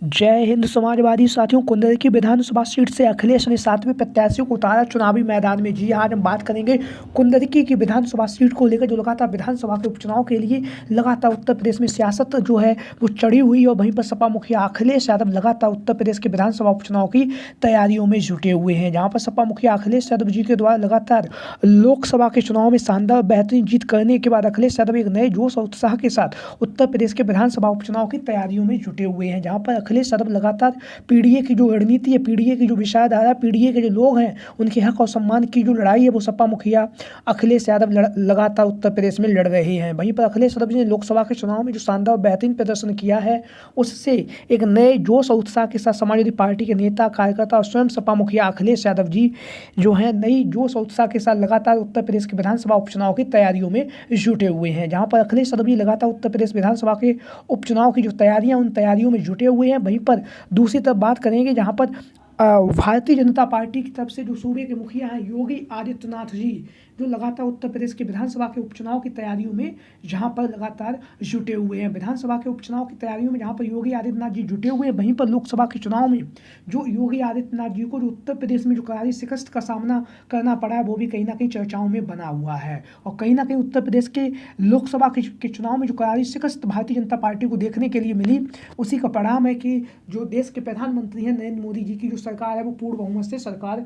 जय हिंद। समाजवादी साथियों, कुंदरकी विधानसभा सीट से अखिलेश ने 7वें प्रत्याशियों को उतारा चुनावी मैदान में। जी आज हम बात करेंगे कुंदरकी की विधानसभा सीट को लेकर, जो लगातार विधानसभा के उपचुनाव के लिए लगातार उत्तर प्रदेश में सियासत जो है वो चढ़ी हुई है। और वहीं पर सपा मुखिया अखिलेश यादव लगातार उत्तर प्रदेश के विधानसभा उपचुनाव की तैयारियों में जुटे हुए हैं, जहाँ पर सपा मुखिया अखिलेश यादव जी के द्वारा लगातार लोकसभा के चुनाव में शानदार बेहतरीन जीत करने के बाद अखिलेश यादव एक नए जोश और उत्साह के साथ उत्तर प्रदेश के विधानसभा उपचुनाव की तैयारियों में जुटे हुए हैं, जहाँ पर अखिलेश यादव लगातार पीडीए की जो रणनीति है, पीडीए की जो विचारधारा, पीडीए के जो लोग हैं उनके हक और सम्मान की जो लड़ाई है वो सपा मुखिया अखिलेश यादव लगातार उत्तर प्रदेश में लड़ रहे हैं। वहीं पर अखिलेश यादव जी ने लोकसभा के चुनाव में जो शानदार बेहतरीन प्रदर्शन किया है उससे एक नए जोश और उत्साह के साथ समाजवादी पार्टी के नेता, कार्यकर्ता और स्वयं सपा मुखिया अखिलेश यादव जी जो है नई जोश और उत्साह के साथ लगातार उत्तर प्रदेश के विधानसभा उपचुनाव की तैयारियों में जुटे हुए हैं, जहां पर अखिलेश यादव जी लगातार उत्तर प्रदेश विधानसभा के उपचुनाव की जो तैयारियां उन तैयारियों में जुटे हुए हैं। वहीं पर दूसरी तरफ बात करेंगे जहां पर भारतीय जनता पार्टी की तरफ से जो सूबे के मुखिया हैं योगी आदित्यनाथ जी, जो लगातार उत्तर प्रदेश के विधानसभा के उपचुनाव की तैयारियों में जहां पर लगातार जुटे हुए हैं। विधानसभा के उपचुनाव की तैयारियों में जहां पर योगी आदित्यनाथ जी जुटे हुए हैं, वहीं पर लोकसभा के चुनाव में जो योगी आदित्यनाथ जी को जो उत्तर प्रदेश में जो करारी शिकस्त का सामना करना पड़ा है वो भी कहीं ना कहीं चर्चाओं में बना हुआ है। और कहीं ना कहीं उत्तर प्रदेश के लोकसभा के चुनाव में जो करारी शिकस्त भारतीय जनता पार्टी को देखने के लिए मिली, उसी का परिणाम है कि जो देश के प्रधानमंत्री हैं नरेंद्र मोदी जी की जो सरकार है वो पूर्ण बहुमत से सरकार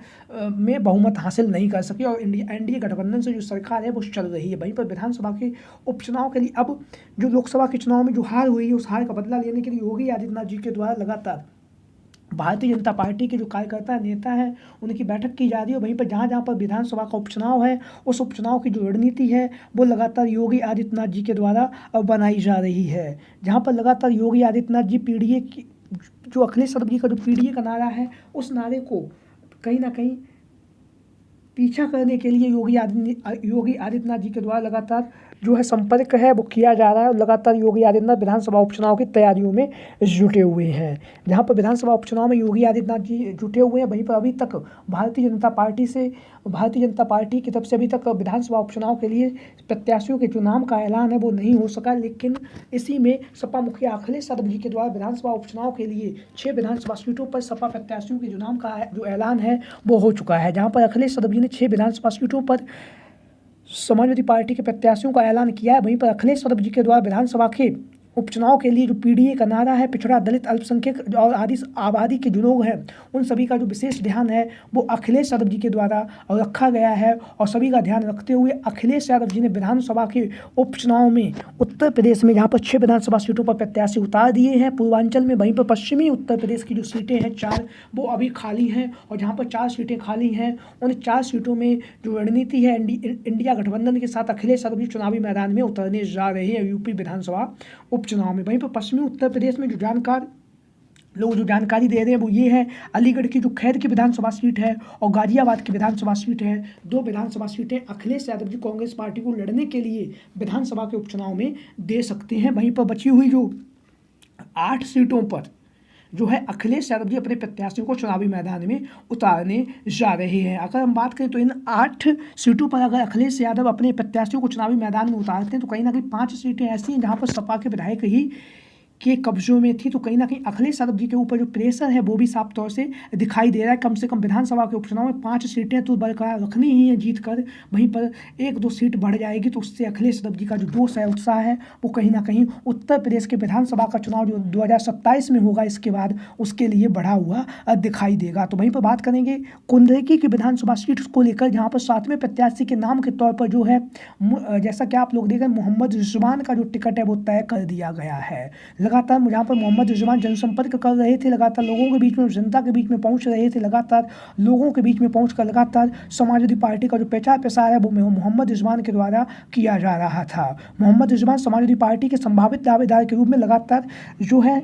में बहुमत हासिल नहीं कर सकी और एनडीए गठबंधन से जो सरकार है वो चल रही है। वहीं पर विधानसभा के उपचुनाव के लिए अब जो लोकसभा के चुनाव में जो हार हुई है उस हार का बदला लेने के लिए योगी आदित्यनाथ जी के द्वारा लगातार भारतीय जनता पार्टी के जो कार्यकर्ता नेता हैं उनकी बैठक की जा रही है। वहीं पर जहाँ जहाँ पर विधानसभा का उपचुनाव है उस उपचुनाव की जो रणनीति है वो लगातार योगी आदित्यनाथ जी के द्वारा बनाई जा रही है, जहाँ पर लगातार योगी आदित्यनाथ जी पीडीए की जो अखिलेश यादव जी का जो पीडीए का नारा है उस नारे को कहीं ना कहीं पीछा करने के लिए योगी आदित्यनाथ जी के द्वारा लगातार जो है संपर्क है वो किया जा रहा है। और लगातार योगी आदित्यनाथ विधानसभा उपचुनाव की तैयारियों में जुटे हुए हैं, जहां पर विधानसभा उपचुनाव में योगी आदित्यनाथ जी जुटे हुए हैं। वहीं पर अभी तक भारतीय जनता पार्टी की तरफ से अभी तक विधानसभा उपचुनाव के लिए प्रत्याशियों के जो नाम का ऐलान है वो नहीं हो सका, लेकिन इसी में सपा मुखिया अखिलेश यादव जी के द्वारा विधानसभा उपचुनाव के लिए 6 विधानसभा सीटों पर सपा प्रत्याशियों के जो नाम का जो ऐलान है वो हो चुका है, जहाँ पर अखिलेश यादव जी ने 6 विधानसभा सीटों पर समाजवादी पार्टी के प्रत्याशियों का ऐलान किया है। वहीं पर अखिलेश यादव जी के द्वारा विधानसभा के उपचुनाव के लिए जो पीडीए का नारा है, पिछड़ा, दलित, अल्पसंख्यक और आदि आबादी के जो लोग हैं उन सभी का जो विशेष ध्यान है वो अखिलेश यादव जी के द्वारा रखा गया है। और सभी का ध्यान रखते हुए अखिलेश यादव जी ने विधानसभा के उपचुनाव में उत्तर प्रदेश में जहाँ पर 6 विधानसभा सीटों पर प्रत्याशी उतार दिए हैं पूर्वांचल में। वहीं पर पश्चिमी उत्तर प्रदेश की जो सीटें हैं 4 वो अभी खाली हैं, और जहाँ पर 4 सीटें खाली हैं उन 4 सीटों में जो रणनीति है इंडिया गठबंधन के साथ अखिलेश यादव जी चुनावी मैदान में उतरने जा रहे हैं यूपी विधानसभा उपचुनाव में। वहीं पर पश्चिमी उत्तर प्रदेश में जो जानकारी दे रहे हैं वो ये है, अलीगढ़ की जो खैर की विधानसभा सीट है और गाजियाबाद की विधानसभा सीट है, 2 विधानसभा सीटें अखिलेश यादव जी कांग्रेस पार्टी को लड़ने के लिए विधानसभा के उपचुनाव में दे सकते हैं। वहीं पर बची हुई जो 8 सीटों पर जो है अखिलेश यादव जी अपने प्रत्याशियों को चुनावी मैदान में उतारने जा रहे हैं। अगर हम बात करें तो इन 8 सीटों पर अगर अखिलेश यादव अपने प्रत्याशियों को चुनावी मैदान में उतारते हैं तो कहीं ना कहीं 5 सीटें ऐसी हैं जहां पर सपा के विधायक ही के कब्जों में थी, तो कहीं ना कहीं अखिलेश यादव जी के ऊपर जो प्रेशर है वो भी साफ तौर से दिखाई दे रहा है। कम से कम विधानसभा के उपचुनाव में 5 सीटें तो बरकरार रखनी ही है जीत कर, वहीं पर 1-2 सीट बढ़ जाएगी तो उससे अखिलेश यादव जी का जो जोश है, उत्साह है वो कहीं ना कहीं उत्तर प्रदेश के विधानसभा का चुनाव जो 2027 में होगा इसके बाद उसके लिए बढ़ा हुआ दिखाई देगा। तो वहीं पर बात करेंगे कुंदरकी की विधानसभा सीट को लेकर, जहाँ पर 7वें प्रत्याशी के नाम के तौर पर जो है जैसा कि आप लोग देखें मोहम्मद रिजवान का जो टिकट है वो तय कर दिया गया है। लगातार जहाँ पर मोहम्मद रिजवान जनसंपर्क कर रहे थे, लगातार लोगों के बीच में, जनता के बीच में पहुंच रहे थे, लगातार लोगों के बीच में पहुंचकर लगातार समाजवादी पार्टी का जो प्रचार प्रसार है वो मोहम्मद रिजवान के द्वारा किया जा रहा था। मोहम्मद रिजवान समाजवादी पार्टी के संभावित दावेदार के रूप में लगातार जो है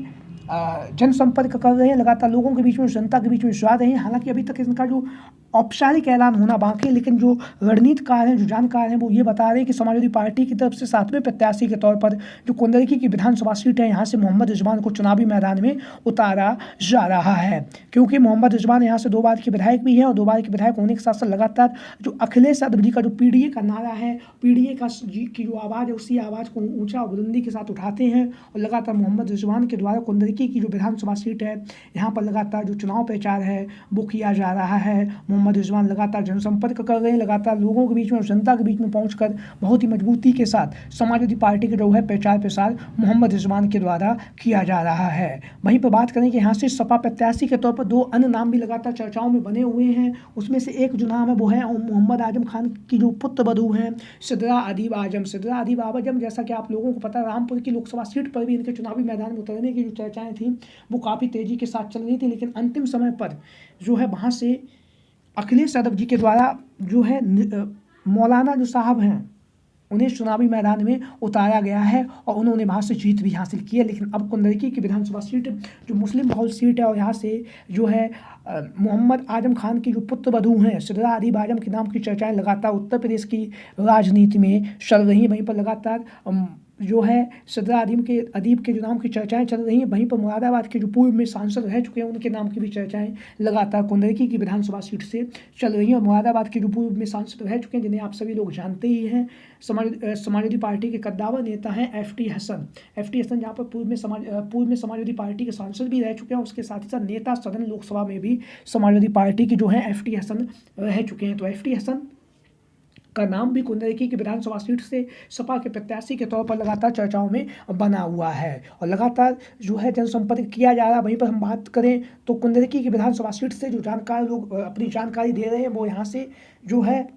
जनसंपर्क कर रहे हैं, लगातार लोगों के बीच में, जनता के बीच में जा रहे हैं। हालांकि अभी तक इनका जो औपचारिक ऐलान होना बाकी है, लेकिन जो रणनीतिकार हैं, जो जानकार हैं वो ये बता रहे हैं कि समाजवादी पार्टी की तरफ से 7वें प्रत्याशी के तौर पर जो कुंदरकी की विधानसभा सीट है यहाँ से मोहम्मद रिजवान को चुनावी मैदान में उतारा जा रहा है, क्योंकि मोहम्मद रिजवान यहाँ से 2 बार के विधायक भी हैं और 2 बार के विधायक होने के साथ साथ लगातार जो अखिलेश यादव जी का जो पीडीए का नारा है, पीडीए की जो आवाज़ है उसी आवाज़ को ऊंचा बुलंदी के साथ उठाते हैं और लगातार मोहम्मद रिजवान के द्वारा कुंदरकी कुंदरकी की जो विधानसभा सीट है, यहाँ पर लगातार जो चुनाव प्रचार है वो किया जा रहा है। मोहम्मद रिजवान लगातार जनसंपर्क कर रहे हैं, लगातार लोगों के बीच में और जनता के बीच में पहुंचकर बहुत ही मजबूती के साथ समाजवादी पार्टी का जो है प्रचार प्रसार मोहम्मद रिजवान के द्वारा किया जा रहा है। वहीं पर बात करें कि यहाँ से सपा प्रत्याशी के तौर पर 2 अन्य नाम भी लगातार चर्चाओं में बने हुए हैं। उसमें से एक जो नाम है वो है मोहम्मद आजम खान की जो पुत्रवधू हैं सिद्रा अदीब आजम। सिद्रा अदीब आजम, जैसा कि आप लोगों को पता है, रामपुर की लोकसभा सीट पर भी इनके चुनावी मैदान में उतरने की जो चर्चाएं थी वो काफ़ी तेज़ी के साथ चल रही थी, लेकिन अंतिम समय पर जो है वहाँ से अखिलेश यादव जी के द्वारा जो है मौलाना जो साहब हैं उन्हें चुनावी मैदान में उतारा गया है और उन्होंने वहाँ से जीत भी हासिल की है। लेकिन अब कुंदरकी की विधानसभा सीट जो मुस्लिम बहुल सीट है और यहाँ से जो है मोहम्मद आजम खान की जो पुत्रवधू हैं सिद्रा अदीब आजम के नाम की चर्चाएं लगातार उत्तर प्रदेश की राजनीति में चल रही हैं। वहीं पर लगातार जो है सिद्रा अदीब के जो नाम की चर्चाएं चल रही हैं। वहीं पर मुरादाबाद के जो पूर्व में सांसद रह चुके हैं उनके नाम की भी चर्चाएं लगातार कुंदरकी की विधानसभा सीट से चल रही हैं। और मुरादाबाद के जो पूर्व में सांसद रह चुके हैं जिन्हें आप सभी लोग जानते ही हैं, समाजवादी पार्टी के कद्दावर नेता हैं FT हसन। FT हसन जहाँ पर पूर्व में समाजवादी पार्टी के सांसद भी रह चुके हैं, उसके साथ ही साथ नेता सदन लोकसभा में भी समाजवादी पार्टी के जो हैं FT हसन रह चुके हैं। तो FT हसन का नाम भी कुंदरकी की विधानसभा सीट से सपा के प्रत्याशी के तौर पर लगातार चर्चाओं में बना हुआ है और लगातार जो है जनसंपर्क किया जा रहा है। वहीं पर हम बात करें तो कुंदरकी की विधानसभा सीट से जो जानकार लोग अपनी जानकारी दे रहे हैं वो यहाँ से जो है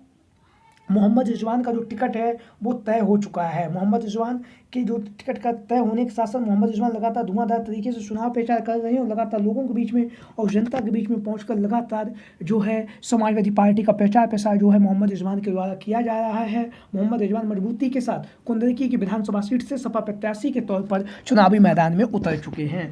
मोहम्मद रिजवान का जो टिकट है वो तय हो चुका है। मोहम्मद रिजवान के जो टिकट का तय होने के साथ साथ मोहम्मद रिजवान लगातार धुआंधार तरीके से चुनाव प्रचार कर रहे हैं और लगातार लोगों के बीच में और जनता के बीच में पहुंचकर लगातार जो है समाजवादी पार्टी का प्रचार प्रसार जो है मोहम्मद रिजवान के द्वारा किया जा रहा है। मोहम्मद रिजवान मजबूती के साथ कुंदरकी की विधानसभा सीट से सपा प्रत्याशी के तौर पर चुनावी मैदान में उतर चुके हैं।